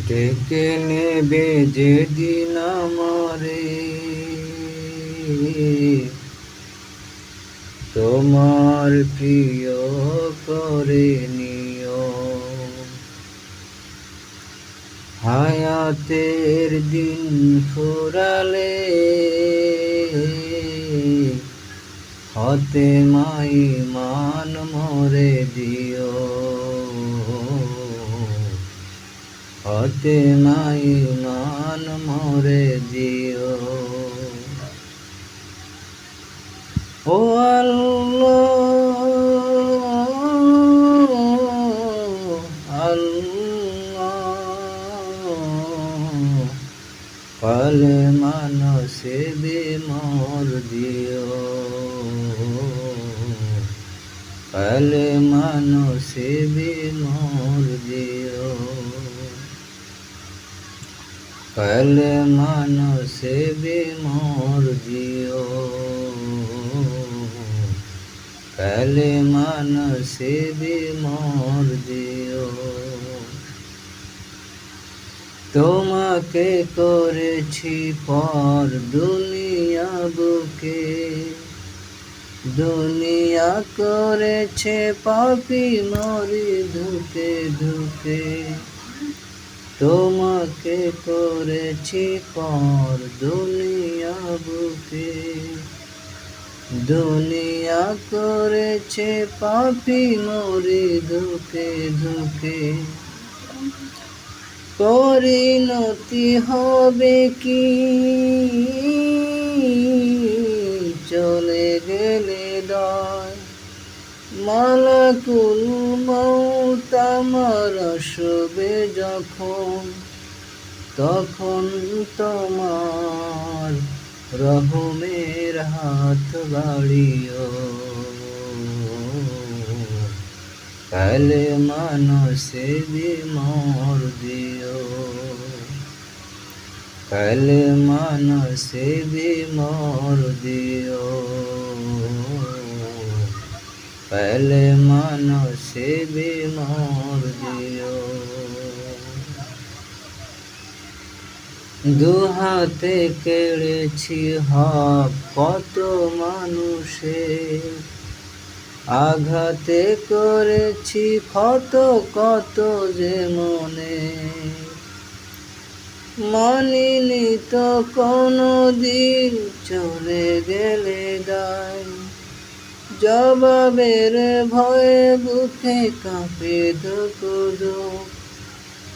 ডেকে নেবে যেদিন আমারে, তোমার প্রিয় করে নিও। হায়াতের দিন ফুরালে হতে মাই মান মরে দিও, হতে মাই মান মরে দিও। ও আল্লাহ আল্লাহ, কালে মানসে বিমর দিও, কালে মানসে বিমর দিও, কালে মানসে বিমর দিও, কালে মানসে বিমর দিও। তোমাকে করেছি পর দুনিয়া বুকে, দুনিয়া করেছে পাপী মরি ধুকে ধুকে। তোমাকে করেছি পর দুনিয়া বুকে, দুনিয়া করেছে পাপী মরি ধুকে ধুকে। পরিণতি হবে কি চলে গেলে দয়, মালাকুল মউত আমার আসবে যখন, তখন তোমার রহমের হাত বাড়িও, কালে মানসে বিমর দিও, কালে মানসে বিমর দিও, কালে মানসে বিমর দিও। দুহাতে কেড়েছি হক কত মানুষের, আঘাতে করেছি ক্ষত কত যে মনে। মানিনি তো কোনো দিন চলে গেলে দায়, জবাবের ভয়ে বুকে কাঁপে ধুক ধুক।